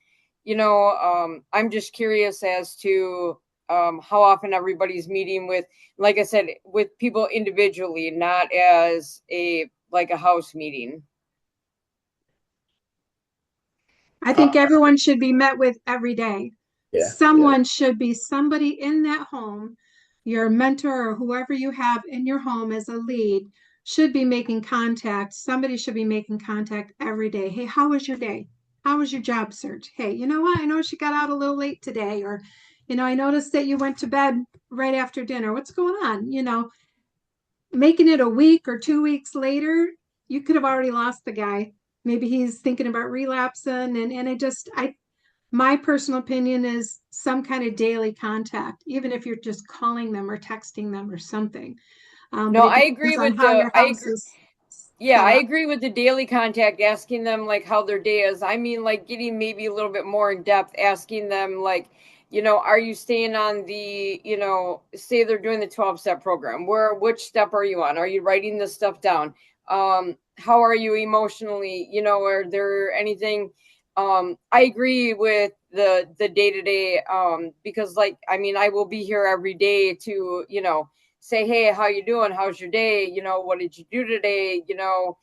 I'm just curious as to how often everybody's meeting with, like I said, with people individually, not as a house meeting. I think everyone should be met with every day. Yeah. Someone should be somebody in that home, your mentor or whoever you have in your home as a lead should be making contact. Somebody should be making contact every day. Hey, how was your day? How was your job search? Hey, you know what? I know she got out a little late today, or, I noticed that you went to bed right after dinner. What's going on? Making it a week or 2 weeks later, you could have already lost the guy. Maybe he's thinking about relapsing. My personal opinion is some kind of daily contact, even if you're just calling them or texting them or something. No, But it I agree depends on with how the your I house agree. is Yeah, set I up. agree with the daily contact, asking them like how their day is. I mean, like getting maybe a little bit more in depth, asking them like, are you staying on the, say they're doing the 12-step program. Which step are you on? Are you writing this stuff down? How are you emotionally? Are there anything? I agree with the day-to-day, because like, I mean, I will be here every day to, say, hey, how you doing? How's your day? What did you do today? Do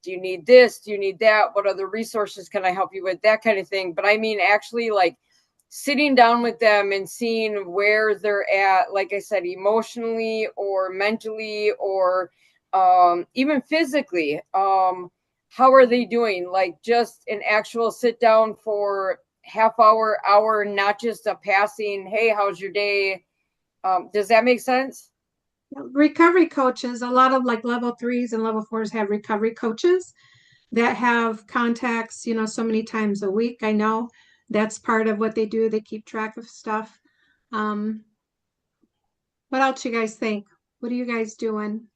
you need this? Do you need that? What other resources can I help you with? That kind of thing. But I mean, actually, like sitting down with them and seeing where they're at, like I said, emotionally or mentally or even physically. How are they doing? Like just an actual sit down for half hour, not just a passing, hey, how's your day? Does that make sense? Recovery coaches, a lot of like level 3s and level 4s have recovery coaches that have contacts, so many times a week. I know that's part of what they do. They keep track of stuff. Um, what else you guys think? What are you guys doing?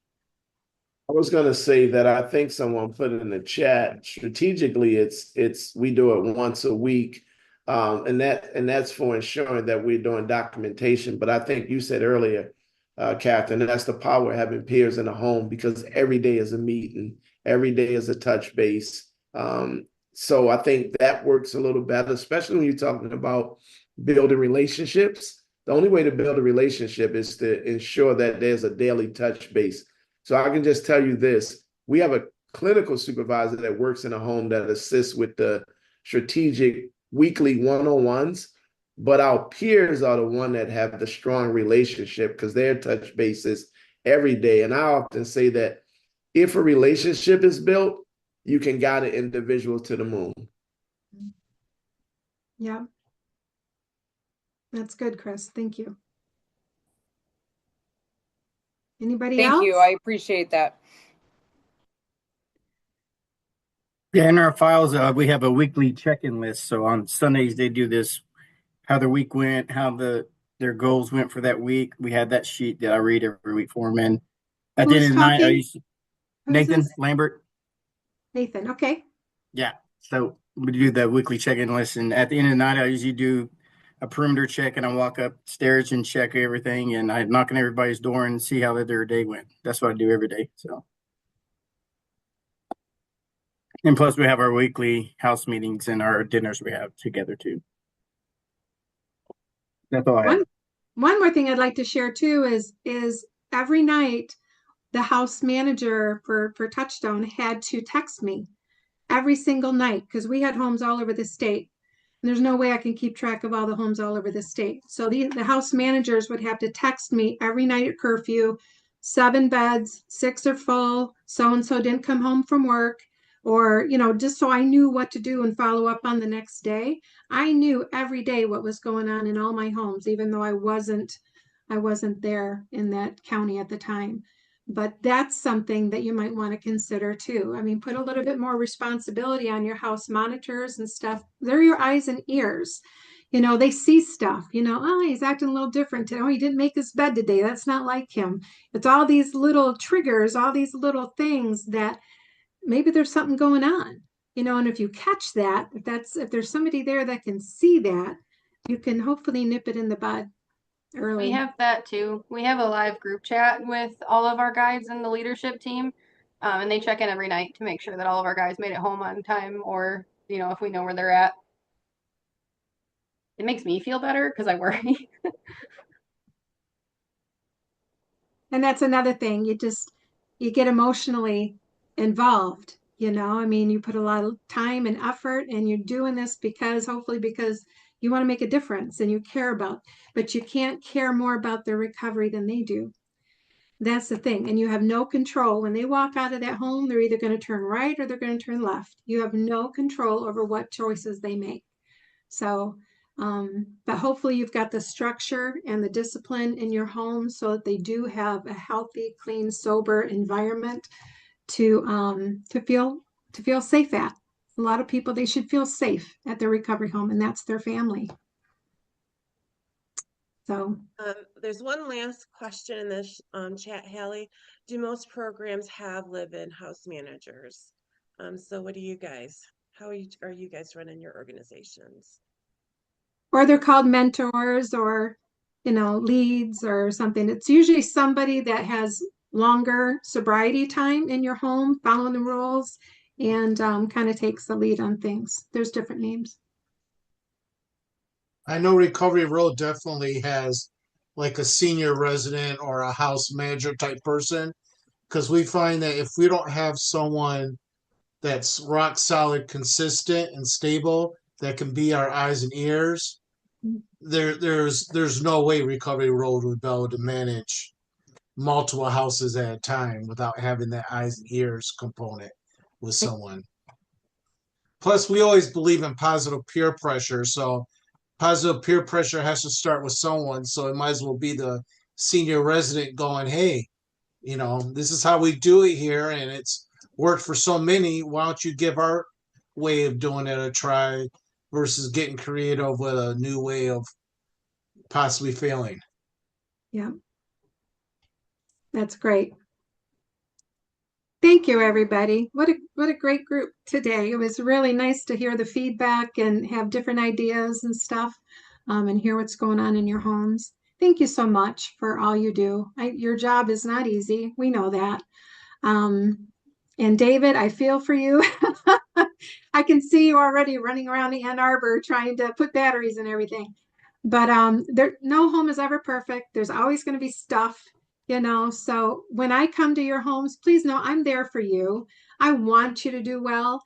I was gonna say that I think someone put it in the chat. Strategically, it's we do it once a week, and that's for ensuring that we're doing documentation. But I think you said earlier, Catherine, that's the power of having peers in the home because every day is a meeting, every day is a touch base. So I think that works a little better, especially when you're talking about building relationships. The only way to build a relationship is to ensure that there's a daily touch base. So I can just tell you this, we have a clinical supervisor that works in a home that assists with the strategic weekly one-on-ones, but our peers are the one that have the strong relationship because their touch bases every day. And I often say that if a relationship is built, you can guide an individual to the moon. Yeah. That's good, Chris. Thank you. Anybody Thank else? you. I appreciate that. Yeah, in our files, we have a weekly check-in list. So on Sundays, they do this, how their week went, how their goals went for that week. We have that sheet that I read every week for them. And at the end Who's of the night, talking? Who's Nathan this? Lambert. Nathan. Okay. Yeah. So we do the weekly check-in list. And at the end of the night, I usually do a perimeter check and I walk upstairs and check everything. And I knock on everybody's door and see how their day went. That's what I do every day. So. And plus, we have our weekly house meetings and our dinners we have together too. That's all I have. One more thing I'd like to share too is every night the house manager for Touchstone had to text me every single night because we had homes all over the state. And there's no way I can keep track of all the homes all over the state. So the house managers would have to text me every night at curfew, 7 beds, 6 are full, so and so didn't come home from work, or just so I knew what to do and follow up on the next day. I knew every day what was going on in all my homes, even though I wasn't there in that county at the time. But that's something that you might want to consider too. I mean, put a little bit more responsibility on your house monitors and stuff. They're your eyes and ears. They see stuff, oh, he's acting a little different today. Oh, he didn't make his bed today. That's not like him. It's all these little triggers, all these little things that maybe there's something going on, and if you catch that, if there's somebody there that can see that, you can hopefully nip it in the bud early. We have that too. We have a live group chat with all of our guides and the leadership team, and they check in every night to make sure that all of our guys made it home on time, or if we know where they're at. It makes me feel better because I worry. And that's another thing. You get emotionally involved, I mean, you put a lot of time and effort and you're doing this hopefully because you want to make a difference and you care about, but you can't care more about their recovery than they do. That's the thing. And you have no control. When they walk out of that home, they're either going to turn right or they're going to turn left. You have no control over what choices they make. So, but hopefully you've got the structure and the discipline in your home so that they do have a healthy, clean, sober environment to feel safe at. A lot of people, they should feel safe at their recovery home, and that's their family. So there's one last question in this chat, Hallie. Do most programs have live-in house managers? So what do you guys, how are you guys running your organizations? or they're called mentors or, leads or something. It's usually somebody that has longer sobriety time in your home, following the rules, and kind of takes the lead on things. There's different names. I know Recovery Road definitely has like a senior resident or a house manager type person because we find that if we don't have someone that's rock solid, consistent, and stable that can be our eyes and ears, there's no way Recovery Road would be able to manage multiple houses at a time without having that eyes and ears component with someone. Plus, we always believe in positive peer pressure, so positive peer pressure has to start with someone. So it might as well be the senior resident going, "Hey, this is how we do it here, and it's worked for so many. Why don't you give our way of doing it a try versus getting creative with a new way of possibly failing?" Yeah, that's great. Thank you, everybody. What a great group today. It was really nice to hear the feedback and have different ideas and stuff, and hear what's going on in your homes. Thank you so much for all you do. Your job is not easy. We know that. And David, I feel for you. I can see you already running around the Ann Arbor trying to put batteries and everything. But no home is ever perfect. There's always going to be stuff, So when I come to your homes, please know I'm there for you. I want you to do well.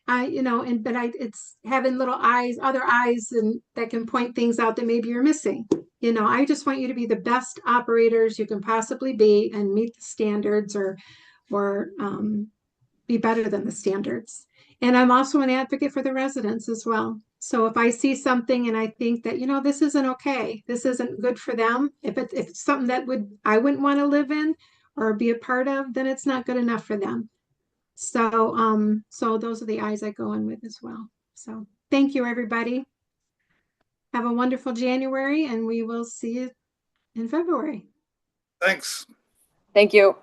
It's having little eyes, other eyes, and that can point things out that maybe you're missing. I just want you to be the best operators you can possibly be and meet the standards or be better than the standards. And I'm also an advocate for the residents as well. So if I see something and I think that, this isn't okay, this isn't good for them, if it's something that I wouldn't want to live in or be a part of, then it's not good enough for them. So those are the eyes I go in with as well. So thank you, everybody. Have a wonderful January, and we will see you in February. Thanks. Thank you.